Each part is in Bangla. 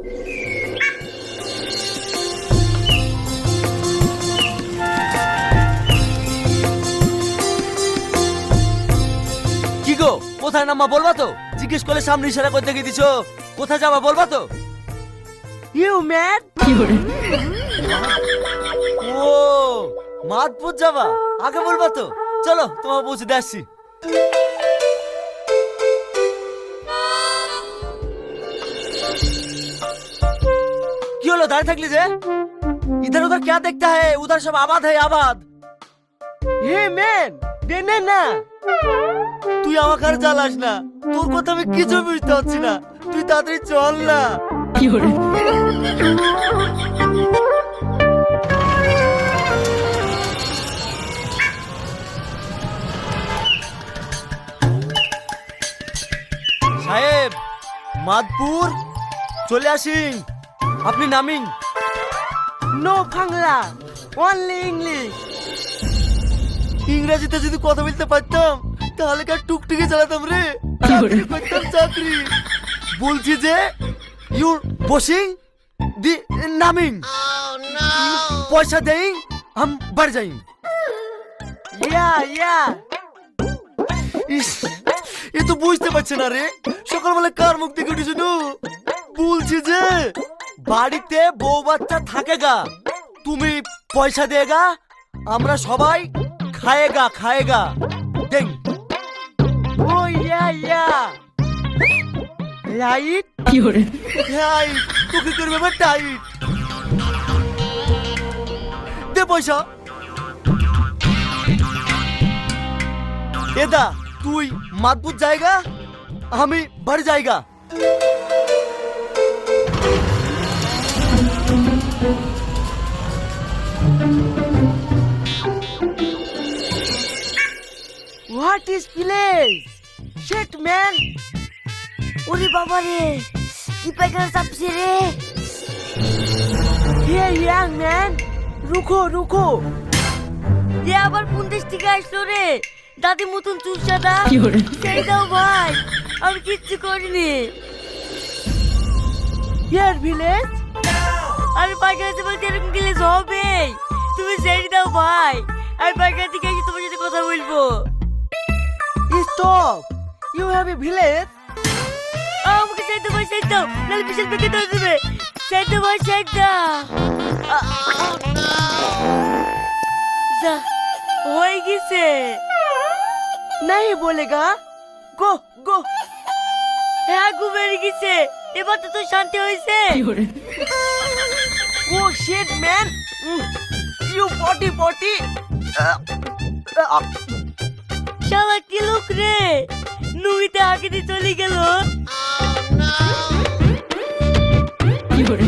কি গো, কোথায় নামা বলবা তো? জিজ্ঞেস করলে সামনে ইশারা করতে গিয়ে দিছো। কোথায় যাবা বলবা তো? You man. ও, মাদপুর যাবা? আগে বলবা তো। চলো তোমার পৌঁছে দিয়ে আসছি। কি হলো, দাঁড়িয়ে থাকলি যে? इधर उधर क्या देखता है? उधर सब आबाद है, आबाद। হে ম্যান, দেনে না। তুই আমাকে আর জ্বালাস না, তোর কথা আমি কিছু বুঝতে পারছি না। তুই তাড়াতাড়ি চল না। কি করে? সাহেব, মাদপুর চলে আসিন। আপনি নামিন। No Bangla, only English. ইংরেজিতে যদি কথা বলতে পারতাম তাহলে কি আর টুকটুকি চালাতাম রে? চাকরি করতাম, চাকরি। বলছি যে ইউ বসিং দি নামিং, পয়সা দেই हम बढ़ যাই। ইয়া ইয়া। ইস, এ তো বুঝতে পারছে না রে। সকালবেলা কার মুখ থেকে উঠেছিল? বলছি যে বাড়িতে বউ বাচ্চা থাকেগা, তুমি পয়সা দেগা, আমরা সবাই খায়েগা খায়েগা। দেখ। ও ইয়া ইয়া। রাইট। কি করে? হাই, তোকে করবে বা টাইট। দে পয়সা। এদা, তুই মাদপুর জায়গা, আমি বাড়ি জায়গা। What is place? Shit man. ওরে বাবা রে, কি পায়খানা চাপছে রে। Hey young man, রুকো রুকো। এ আবার কোন দেশ থেকে আসলো রে? দাদি মতন চুল সাদা। কি করে? সেই দাও ভাই, আমি কিচ্ছু করিনি। Here village. আমি পায়খানা বলতে এরকম গেলে হবে? তুমি সেই দাও ভাই, আমি পায়খানা থেকে এসে তোমার সাথে কথা বলবো। Stop. You have a village? আমাকে সেই দাও ভাই, সেই দাও, নাহলে বিশাল পেকে ধরে দেবে। সেই দাও ভাই, সেই দাও। যা, হয়ে গেছে। नहीं बोलेगा। गो गो। হ্যাঁ, ঘুমিয়ে গেছে। এবার তো তোর শান্তি হয়েছে। কি করে? Oh shit man, you potty potty. শালা কি লোক রে, নুইতে আগে দিয়ে চলে গেল। কি করে?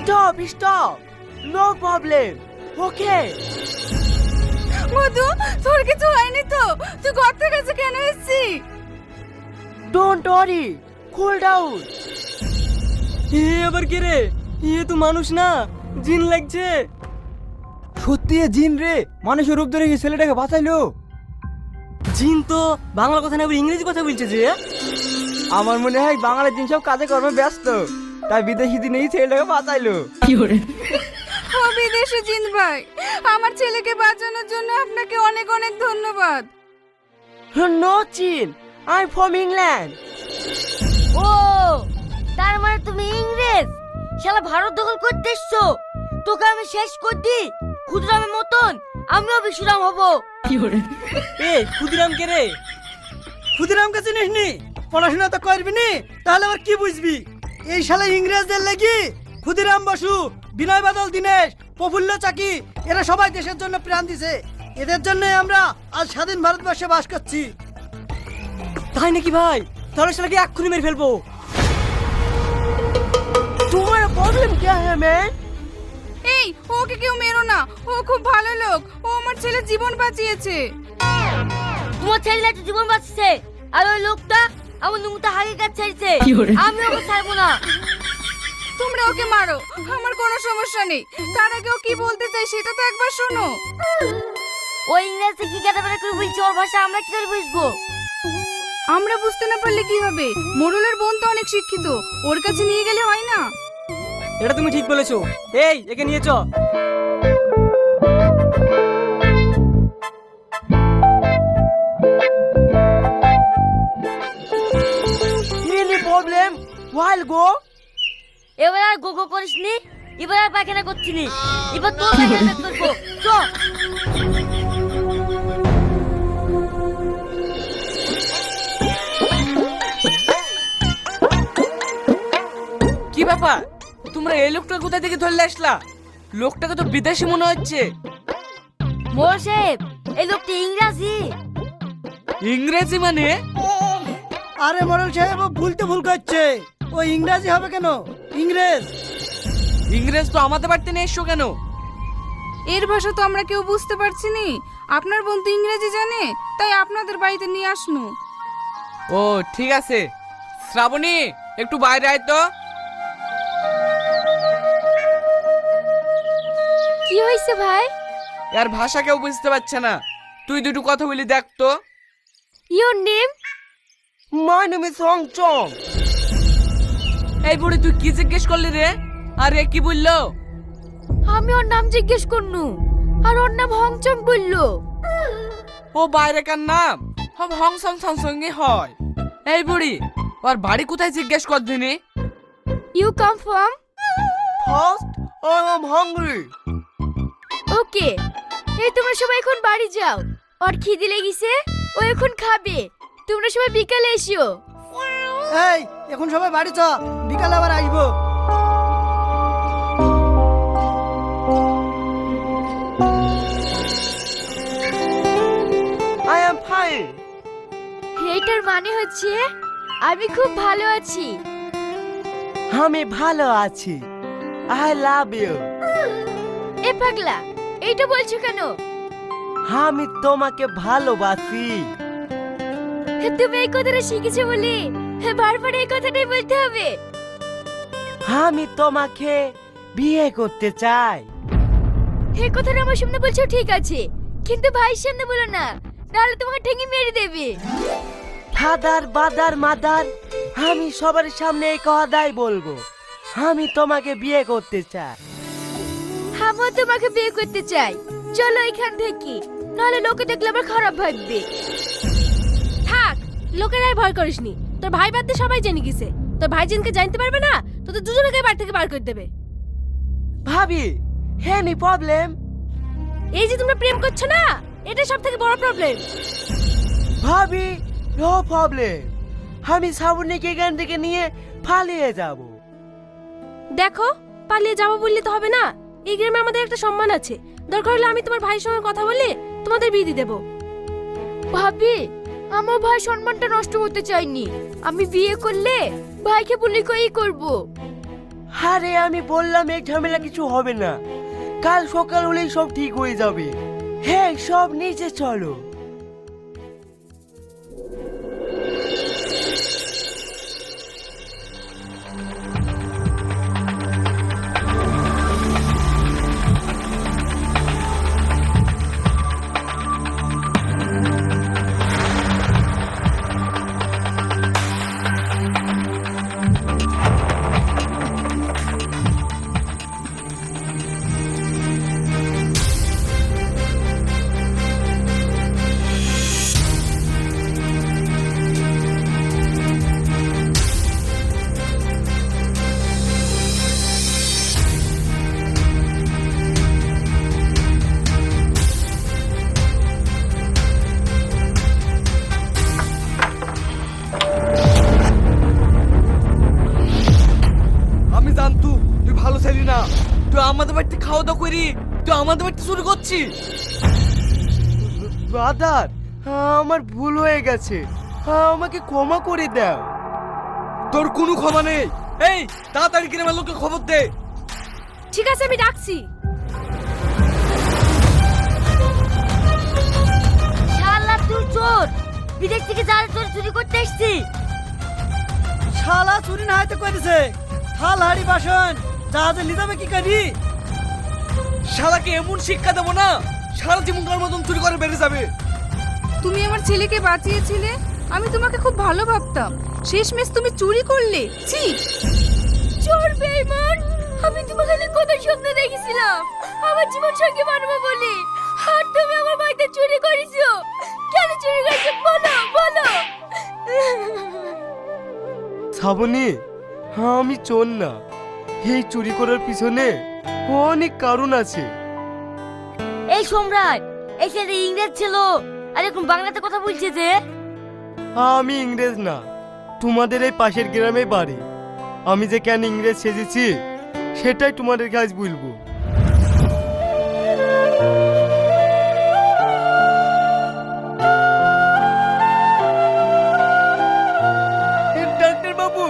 Stop, stop. No problem. Okay. মধু, তোর কিছু হয়নি তো? তুই ঘর থেকে কাছে কেন এসেছি? Don't worry. Cool down. এ আবার কে রে? এ তো মানুষ না, জিন লাগছে। সত্যি এ জিন রে, মানুষের রূপ ধরে গিয়ে ছেলেটাকে বাঁচাইলো। জিন তো বাংলা কথা না বলে ইংরেজি কথা বলছে যে। আমার মনে হয় বাঙালির জিন সব কাজে কর্মে ব্যস্ত, তাই বিদেশি দিন এই ছেলেটাকে বাঁচাইলো। কি করে? ও বিদেশি জিন ভাই, আমার ছেলেকে বাঁচানোর জন্য আপনাকে অনেক অনেক ধন্যবাদ। No chin. I'm from England. ও, তার মানে তুমি ইংরেজ? শালা ভারত দখল করতে এসছো। তোকে আমি শেষ করে দিই। ক্ষুদিরামের মতন আমিও বিশ্বরাম হব। কি করে? এ ক্ষুদিরাম কে রে? ক্ষুদিরামকে চিনিস নি? পড়াশোনা তো করবি নি, তাহলে আবার কি বুঝবি? এই শালা ইংরেজদের লাগি ক্ষুদিরাম বসু, বিনয় বাদল দীনেশ, প্রফুল্ল চাকি এরা সবাই দেশের জন্য প্রাণ দিছে। এদের জন্য আমরা আজ স্বাধীন ভারতবর্ষে বাস করছি। তাই নাকি ভাই? তা তাহলে শালাকে এক্ষুনি মেরে ফেলবো। तुम्हारा प्रॉब्लम क्या है मैन? এই ওকে কেউ মেরো না, ও খুব ভালো লোক, ও আমার ছেলের জীবন বাঁচিয়েছে। তোমার ছেলে একটা জীবন বাঁচছে, আর ওই লোকটা আমার নুঙ্গিটা হারিয়ে কাছে চাইছে। কি করে? আমি ওকে ছাড়বো না। তোমরা ওকে মারো, আমার কোনো সমস্যা নেই। তার আগে ও কি বলতে চাই সেটা তো একবার শোনো। ওই ইংরেজি কি গাদাবাদা করে বলছে, ওর ভাষা আমরা কি করে বুঝবো? আমরা বুঝতে না পারলে কি হবে? মোড়লের বোন তো অনেক শিক্ষিত, ওর কাছে নিয়ে গেলে হয় না? এটা তুমি ঠিক বলেছো। এই একে নিয়ে চ। Any problem? While go? এবার আর গোগো করিস নি, এবার আর পায়খানা করছি নি, এবার তোর পায়খানা করবো। চ। কি ব্যাপার, তোমরা এই লোকটা কোথা থেকে ধরলে আসলা? লোকটাকে তো বিদেশি মনে হচ্ছে। মোর সাহেব, এই লোকটি ইংরাজি। ইংরেজি মানে? আরে মোড়ল সাহেব, ও ভুল করছে। ও ইংরেজি হবে কেন? ইংরেজ। ইংরেজ তো আমাদের বাড়িতে নিয়ে এসছো কেন? এর ভাষা তো আমরা কেউ বুঝতে পারছি নি। আপনার বোন তো ইংরেজি জানে, তাই আপনাদের বাড়িতে নিয়ে আসনু। ও ঠিক আছে। শ্রাবণী, একটু বাইরে আয় তো। কি হয়েছে ভাই? আর ভাষা কেউ বুঝতে পারছে না, তুই দুটো কথা বলি দেখ তো। Your name? My name is Hong Chong. এই বুড়ি, তুই কি জিজ্ঞেস করলি রে? আরে কি বললো? আমি ওর নাম জিজ্ঞেস করনু, আর ওর নাম হংচং বললো। ও বাইরেকার নাম সব হংসং সঙ্গে হয়। এই বুড়ি, ওর বাড়ি কোথায় জিজ্ঞেস কর দিনি। You come from? First, I am hungry. Okay, এই তোমরা সবাই এখন বাড়ি যাও, ওর খিদে লেগেছে, ও এখন খাবে। তোমরা সবাই বিকালে এসো। এই এখন সবাই বাড়ি চ, বিকালে আবার আসবো। I am fine. এইটার মানে হচ্ছে আমি খুব ভালো আছি। আমি ভালো আছি। I love you. এ পাগলা, এইটা বলছো কেন? আমি তোমাকে ভালোবাসি। তুমি এই কথাটা শিখেছো বলে বারবার এই কথাটাই বলতে হবে? আমি তোমাকে বিয়ে করতে চাই। এই কথাটা আমার সামনে বলছো ঠিক আছে, কিন্তু ভাইয়ের সামনে বলো না, তাহলে তোমাকে ঠেঙে মেরে দেবে। ফাদার বাদার মাদার, আমি সবার সামনে এই কথাই বলবো। আমি তোমাকে বিয়ে করতে চাই। আমিও তোমাকে বিয়ে করতে চাই। চলো এখান থেকে, নাহলে লোকে দেখলে আবার খারাপ ভাববে। থাক, লোকের আর ভয় করিসনি, তোর ভাই বাদতে সবাই জেনে গেছে। তোর ভাইজানকে জানতে পারবে না, তোদের দুজনকে বাড়ি থেকে বার করে দেবে। ভাবি, এনি প্রবলেম? এই যে তোমরা প্রেম করছো না, এটা সব থেকে বড় প্রবলেম। ভাবি, নো প্রবলেম। আমি শ্রাবণীকে এখান থেকে নিয়ে পালিয়ে যাব। দেখো, পালিয়ে যাবো বললে তো হবে না। এই গ্রামে আমাদের একটা সম্মান আছে। দরকার হলে আমি তোমার ভাইয়ের সঙ্গে কথা বলে তোমাদের বিয়ে দিয়ে দেবো। ভাবি, আমার ভাই সম্মানটা নষ্ট করতে চাইনি। আমি বিয়ে করলে ভাইকে বলি কই করব। আরে আমি বললাম এই ঝামেলা কিছু হবে না। কাল সকাল হলেই সব ঠিক হয়ে যাবে। হ্যাঁ, সব নিচে চলো। তুই আমাদের বাড়িতে খাওয়া দাওয়া করি, তুই আমাদের বাড়িতে শুরু করছিস। ব্রাদার, আমার ভুল হয়ে গেছে। আমাকে ক্ষমা করে দাও। তোর কোনো ক্ষমা নেই। এই তাড়াতাড়ি গ্রামের লোককে খবর দে। ঠিক আছে, আমি ডাকছি। শালা তুই চোর, বিদেশ থেকে জাল চোর চুরি করতে এসছি। শালা চুরি না হয়তো করেছে, থাল হাড়ি বাসন জাহাজে নিয়ে যাবে কি করি? শালাকে এমন শিক্ষা দেবো না, সারা জীবনকার মতন চুরি করে বেড়ে যাবে। তুমি আমার ছেলেকে বাঁচিয়েছিলে, আমি তোমাকে খুব ভালো ভাবতাম, শেষমেশ তুমি চুরি করলে। ছি! চোর বেঈমান, আমি তোমাকে কত স্বপ্ন দেখেছিলাম আমার জীবন সঙ্গে মানবো বলে, আর তুমি আমার বাড়িতে চুরি করেছো। কেন চুরি করেছো বলো বলো। শ্রাবণী, আমি চোর না। এই চুরি করার পিছনে অনেক কারণ আছে। এই সম্রাট, এই ছেলে ইংরেজ ছিল আর এখন বাংলাতে কথা বলছে যে। আমি ইংরেজ না, তোমাদের এই পাশের গ্রামে বাড়ি। আমি যে কেন ইংরেজ সেজেছি সেটাই তোমাদের কাছে বলবো। ডাক্তার বাবু,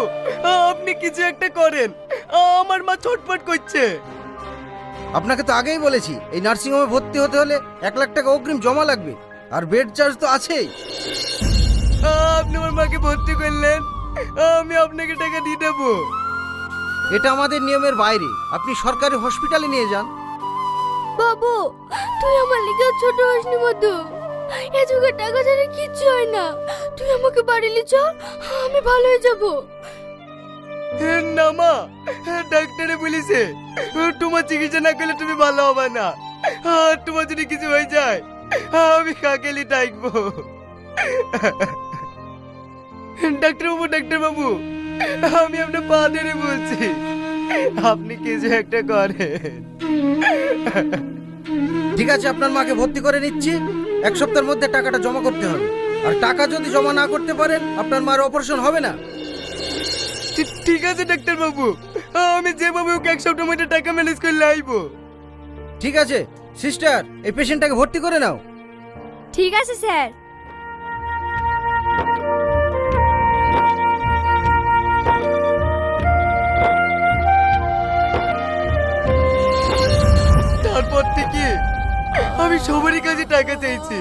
আপনি কিছু একটা করেন, আমার মা ছটফট করছে। আপনাকে তো আগেই বলেছি, এই নার্সিংহোমে ভর্তি হতে হলে 1 লাখ টাকা অগ্রিম জমা লাগবে, আর বেড চার্জ তো আছেই। আপনি আমার মাকে ভর্তি করলেন, আমি আপনাকে টাকা দিয়ে দেবো। এটা আমাদের নিয়মের বাইরে, আপনি সরকারি হসপিটালে নিয়ে যান। বাবু, তুই আমার লিগে ছোট হসনি মধু, এ যুগে টাকা ছাড়া কিচ্ছু হয় না। তুই আমাকে বাড়ি নিয়ে চল, আমি ভালো হয়ে যাবো। না মা, ডাক্তারে বলেছে তোমার চিকিৎসা না করলে তুমি ভালো হবে না, আর তোমার যদি কিছু হয়ে যায় আমি কাকেলি ডাকবো। ডাক্তার বাবু, আমি আপনার পা ধরে বলছি, আপনি কিছু একটা করেন। ঠিক আছে, আপনার মাকে ভর্তি করে নিচ্ছি, 1 সপ্তাহের মধ্যে টাকাটা জমা করতে হবে। আর টাকা যদি জমা না করতে পারেন, আপনার মার অপারেশন হবে না। ঠিক আছে ডাক্তার বাবু, আমি যেভাবে ওকে 1 সপ্তাহের মধ্যে টাকা ম্যানেজ করলে আইবো। ঠিক আছে সিস্টার, এই পেশেন্টটাকে ভর্তি করে নাও। ঠিক আছে স্যার। তারপর থেকে আমি সবারই কাছে টাকা চাইছি,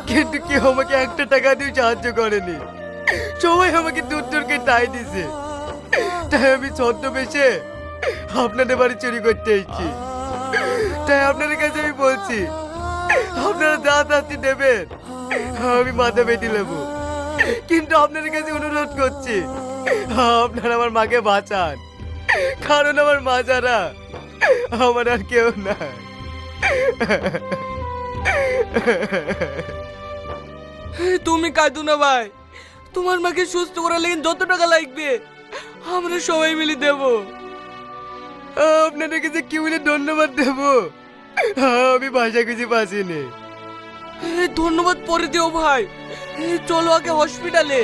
কিন্তু কেউ আমাকে 1 টাকা দিয়ে সাহায্য করেনি। সবাই আমাকে দূর দূরকে টাই দিছে। তাই আমি ছদ্মবেশে আপনাদের বাড়ি চুরি করতে এসেছি। তাই আপনাদের কাছে আমি বলছি, আপনারা যা চাচ্ছি দেবেন, আমি মাথা বেঁধে নেবো। কিন্তু আপনাদের কাছে অনুরোধ করছি, আপনারা আমার মাকে বাঁচান, কারণ আমার মা যারা আমার আর কেউ নাই। তুমি কাঁদো না ভাই, তোমার মাকে সুস্থ করার লেগে যত টাকা লাগবে আমরা সবাই মিলে দেব। আপনাদের কাছে কি বলে ধন্যবাদ দেব, আমি ভাষা কিছু পাচ্ছিনি। ধন্যবাদ পরে দিও ভাই, চলো আগে হসপিটালে।